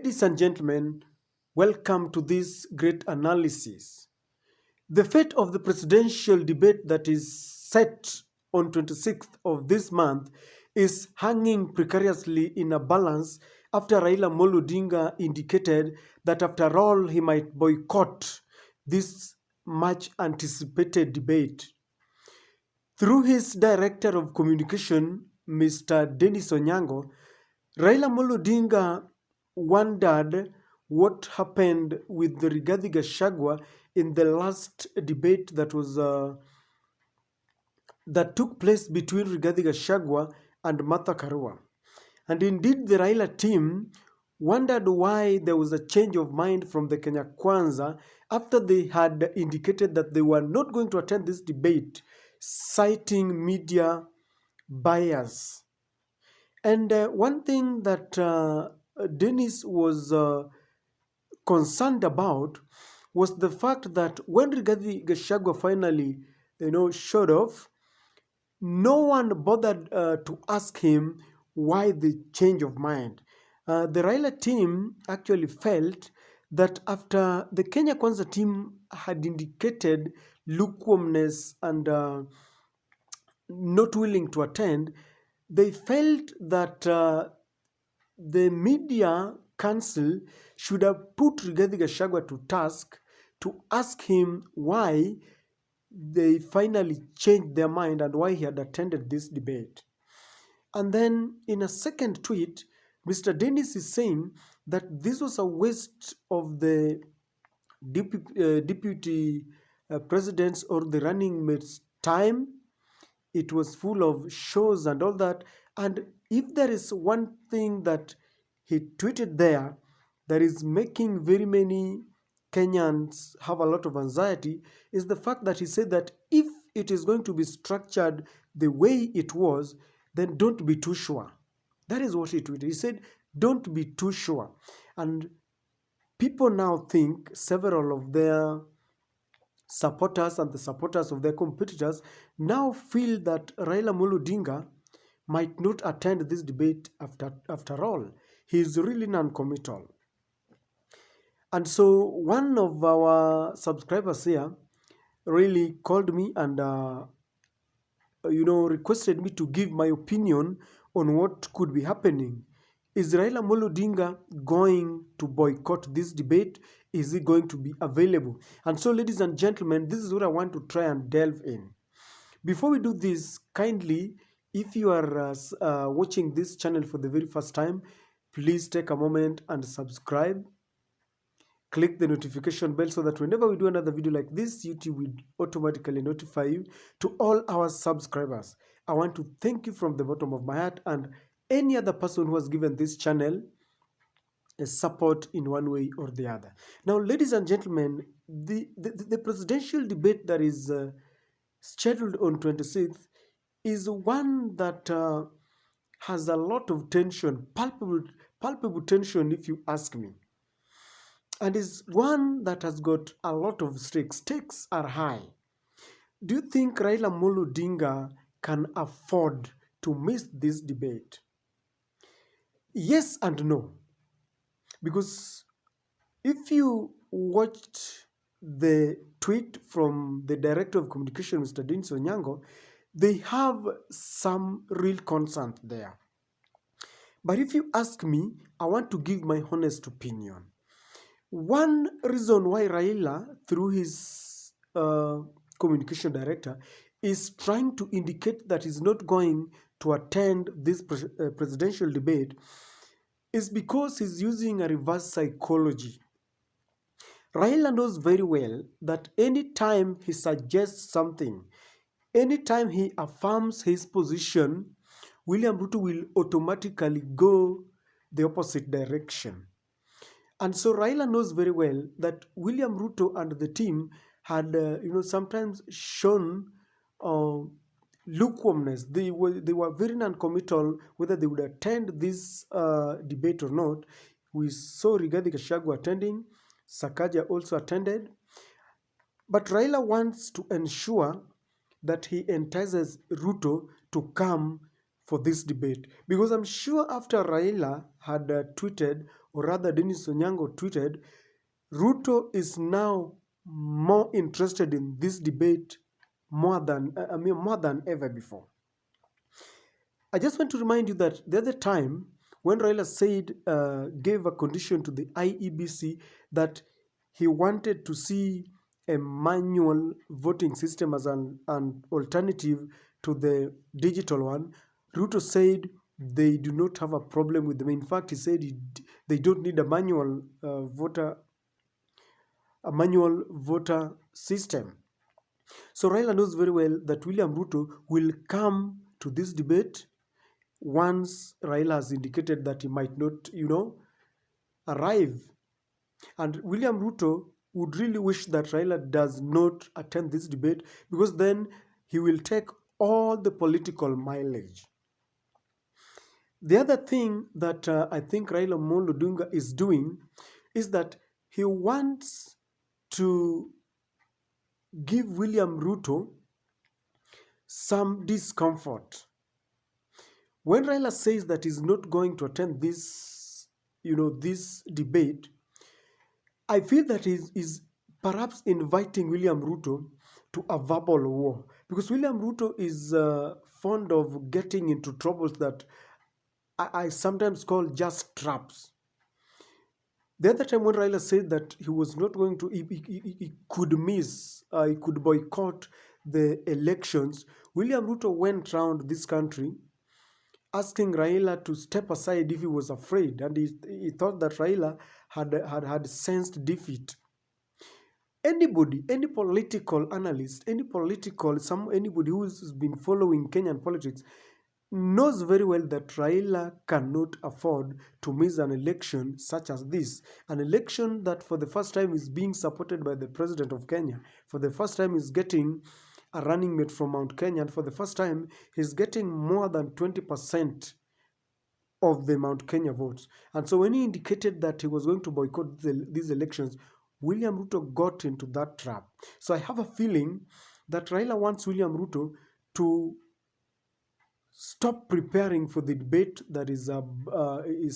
Ladies and gentlemen, welcome to this great analysis. The fate of the presidential debate that is set on 26th of this month is hanging precariously in a balance after Raila Amolo Odinga indicated that after all he might boycott this much anticipated debate. Through his director of communication, Mr. Dennis Onyango, Raila Amolo Odinga wondered what happened with the Rigathi Gachagua in the last debate that took place between Rigathi Gachagua and Martha Karua. And indeed, the Raila team wondered why there was a change of mind from the Kenya Kwanza after they had indicated that they were not going to attend this debate, citing media bias. And one thing that Dennis was concerned about was the fact that when Rigathi Gachagua finally, showed off, no one bothered to ask him why the change of mind. The Raila team actually felt that after the Kenya Kwanza team had indicated lukewarmness and not willing to attend, they felt that the media council should have put Rigathi Gachagua to task to ask him why they finally changed their mind and why he had attended this debate. And then in a second tweet, Mr. Dennis is saying that this was a waste of the deputy president's or the running mate's time. It was full of shows and all that. And if there is one thing that he tweeted there that is making very many Kenyans have a lot of anxiety, is the fact that he said that if it is going to be structured the way it was, then don't be too sure. That is what he tweeted. He said, don't be too sure. And people now think several of their supporters and the supporters of their competitors now feel that Raila Amolo Odinga might not attend this debate after all. He is really non-committal. And so one of our subscribers here really called me and requested me to give my opinion on what could be happening. Is Raila Amolo Odinga going to boycott this debate? Is he going to be available? And so, ladies and gentlemen, this is what I want to try and delve in. Before we do this, kindly, if you are watching this channel for the very first time, please take a moment and subscribe. Click the notification bell so that whenever we do another video like this, YouTube will automatically notify you. To all our subscribers, I want to thank you from the bottom of my heart, and any other person who has given this channel a support in one way or the other. Now, ladies and gentlemen, the presidential debate that is scheduled on 26th is one that has a lot of tension, palpable tension if you ask me. And is one that has got a lot of stakes. Stakes are high. Do you think Raila Amolo Odinga can afford to miss this debate? Yes and no. Because if you watched the tweet from the Director of Communication, Mr. Dennis Onyango, they have some real concern there. But if you ask me, I want to give my honest opinion. One reason why Raila, through his communication director, is trying to indicate that he's not going to attend this presidential debate is because he's using a reverse psychology. Raila knows very well that anytime he suggests something, anytime he affirms his position, William Ruto will automatically go the opposite direction. And so Raila knows very well that William Ruto and the team had, sometimes shown lukewarmness. They were very non-committal whether they would attend this debate or not. We saw Rigathi Gachagua attending, Sakaja also attended. But Raila wants to ensure that he entices Ruto to come for this debate. Because I'm sure after Raila had tweeted or rather Dennis Onyango tweeted, Ruto is now more interested in this debate more than ever before. I just want to remind you that the other time when Raila said, gave a condition to the IEBC that he wanted to see a manual voting system as an alternative to the digital one, Ruto said they do not have a problem with them. In fact, he said they don't need a manual voter system. So Raila knows very well that William Ruto will come to this debate once Raila has indicated that he might not, arrive. And William Ruto would really wish that Raila does not attend this debate, because then he will take all the political mileage. The other thing that I think Raila Amolo Odinga is doing is that he wants to give William Ruto some discomfort. When Raila says that he's not going to attend this debate, I feel that he's perhaps inviting William Ruto to a verbal war, because William Ruto is fond of getting into troubles that I sometimes call just traps. The other time when Raila said that he was not going to, he could miss, he could boycott the elections, William Ruto went around this country asking Raila to step aside if he was afraid, and he thought that Raila had sensed defeat. Anybody, any political analyst, anybody who's been following Kenyan politics knows very well that Raila cannot afford to miss an election such as this. An election that for the first time is being supported by the president of Kenya. For the first time is getting a running mate from Mount Kenya, and for the first time he's getting more than 20% of the Mount Kenya votes. And so when he indicated that he was going to boycott these elections, William Ruto got into that trap. So I have a feeling that Raila wants William Ruto to stop preparing for the debate that is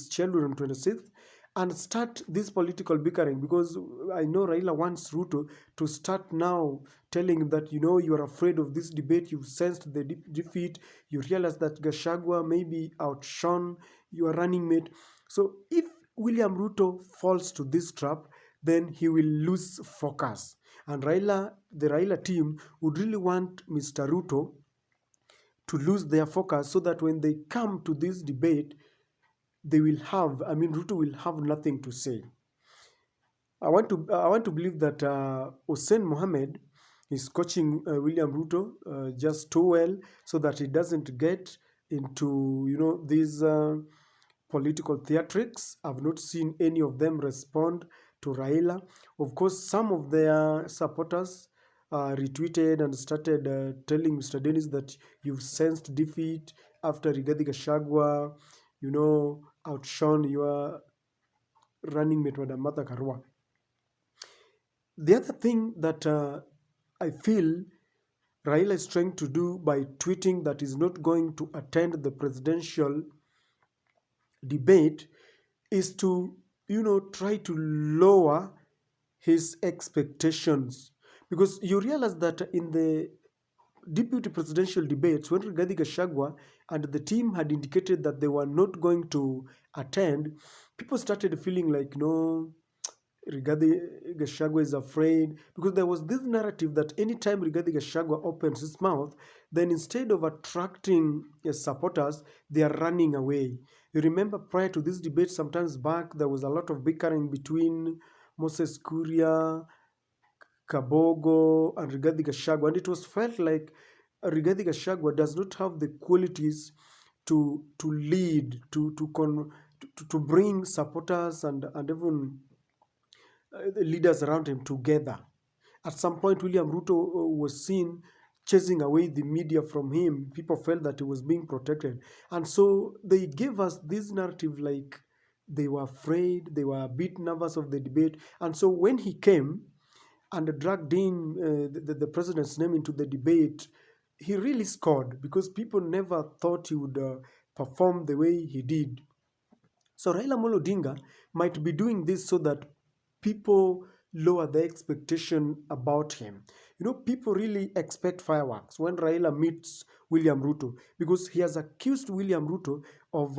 scheduled on 26th and start this political bickering, because I know Raila wants Ruto to start now telling him that, you are afraid of this debate, you've sensed the defeat, you realize that Gachagua may be outshone your running mate. So if William Ruto falls to this trap, then he will lose focus. And the Raila team would really want Mr. Ruto to lose their focus, so that when they come to this debate, Ruto will have nothing to say. I want to believe that Hussein Mohammed is coaching William Ruto just too well, so that he doesn't get into these political theatrics. I've not seen any of them respond to Raila. Of course, some of their supporters retweeted and started telling Mr. Dennis that you've sensed defeat after Rigathi Gachagua, outshone your running mate, Madam Martha Karua. The other thing that I feel Raila is trying to do by tweeting that he's not going to attend the presidential debate is to, try to lower his expectations. Because you realize that in the deputy presidential debates, when Rigathi Gachagua and the team had indicated that they were not going to attend, people started feeling like, no, Rigathi Gachagua is afraid, because there was this narrative that anytime Rigathi Gachagua opens his mouth, then instead of attracting supporters, they are running away. You remember prior to this debate, sometimes back, there was a lot of bickering between Moses Kuria, Kabogo, and Rigathi Gachagua, and it was felt like Rigathi Gachagua does not have the qualities to lead, to bring supporters and even the leaders around him together. At some point, William Ruto was seen chasing away the media from him. People felt that he was being protected. And so they gave us this narrative like they were afraid, they were a bit nervous of the debate. And so when he came and dragged in the president's name into the debate, he really scored, because people never thought he would perform the way he did. So Raila Amolo Odinga might be doing this so that people lower their expectation about him. People really expect fireworks when Raila meets William Ruto, because he has accused William Ruto of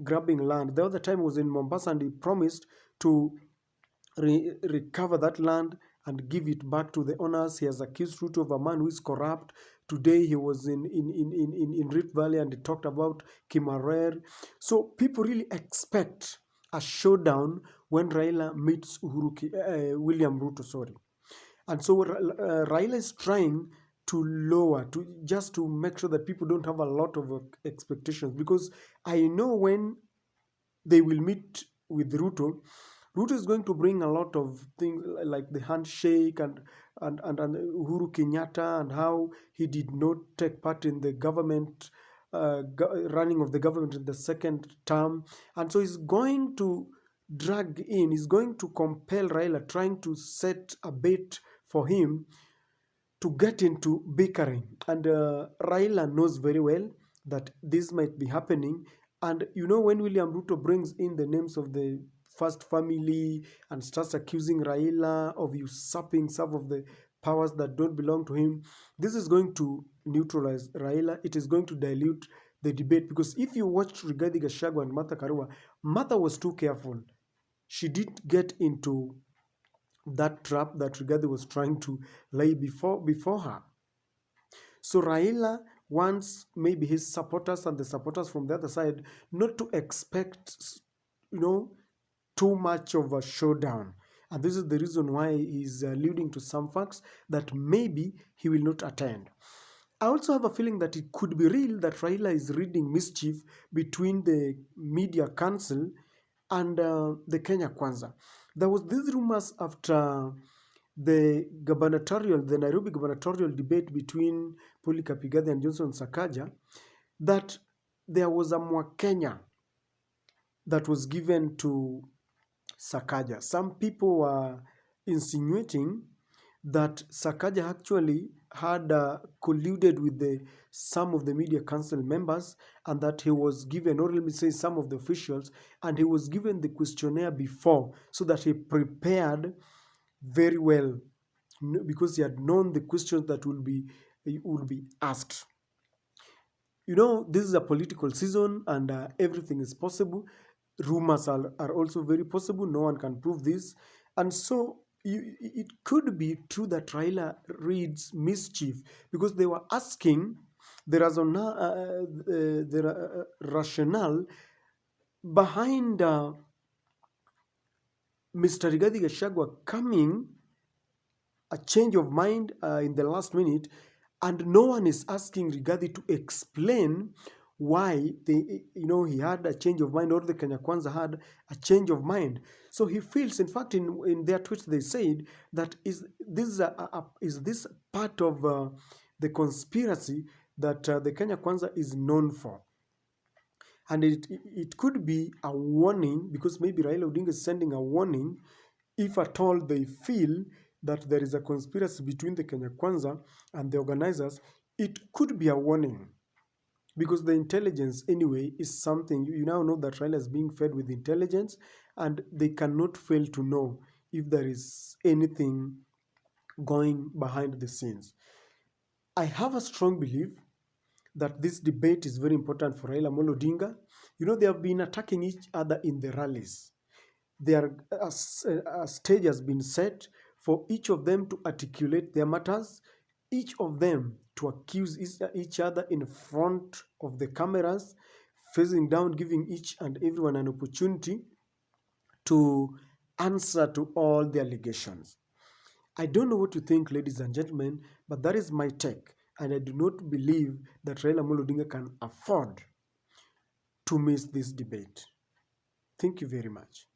grabbing land. The other time was in Mombasa, and he promised to recover that land and give it back to the owners. He has accused Ruto of a man who is corrupt. Today he was in Rift Valley, and he talked about Kimarer. So people really expect a showdown when Raila meets William Ruto. Sorry. And so Raila is trying to lower, to just to make sure that people don't have a lot of expectations, because I know when they will meet with Ruto. Ruto is going to bring a lot of things like the handshake and Uhuru Kenyatta, and how he did not take part in the government running of the government in the second term. And so he's going to he's going to compel Raila, trying to set a bait for him to get into bickering. And Raila knows very well that this might be happening. And when William Ruto brings in the names of the first family and starts accusing Raila of usurping some of the powers that don't belong to him, this is going to neutralize Raila. It is going to dilute the debate, because if you watched Rigathi Gachagua and Martha Karua, Martha was too careful. She did get into that trap that Rigathi was trying to lay before her. So Raila wants maybe his supporters and the supporters from the other side not to expect, too much of a showdown. And this is the reason why he's alluding to some facts that maybe he will not attend. I also have a feeling that it could be real that Raila is reading mischief between the media council and the Kenya Kwanza. There was these rumors after the Nairobi gubernatorial debate between Polycarp Igathe and Johnson Sakaja, that there was a Mwakenya that was given to Sakaja. Some people were insinuating that Sakaja actually had colluded with some of the media council members, and that he was given, or let me say some of the officials, and he was given the questionnaire before, so that he prepared very well, because he had known the questions that will be asked. This is a political season, and everything is possible. Rumors are also very possible. No one can prove this. And so it could be true that Raila reads mischief, because they were asking the rationale behind Mr. Rigathi Gachagua coming a change of mind in the last minute, and no one is asking Rigathi to explain why he had a change of mind, or the Kenya Kwanza had a change of mind. So he feels, in fact, in their tweets they said that is this part of the conspiracy that the Kenya Kwanza is known for. And it could be a warning, because maybe Raila Odinga is sending a warning if at all they feel that there is a conspiracy between the Kenya Kwanza and the organizers. It could be a warning, because the intelligence anyway is something. You now know that Raila is being fed with intelligence, and they cannot fail to know if there is anything going behind the scenes. I have a strong belief that this debate is very important for Raila Amolo Odinga. They have been attacking each other in the rallies. A stage has been set for each of them to articulate their matters, each of them to accuse each other in front of the cameras, facing down, giving each and everyone an opportunity to answer to all the allegations. I don't know what you think, ladies and gentlemen, but that is my take, and I do not believe that Raila Amolo Odinga can afford to miss this debate. Thank you very much.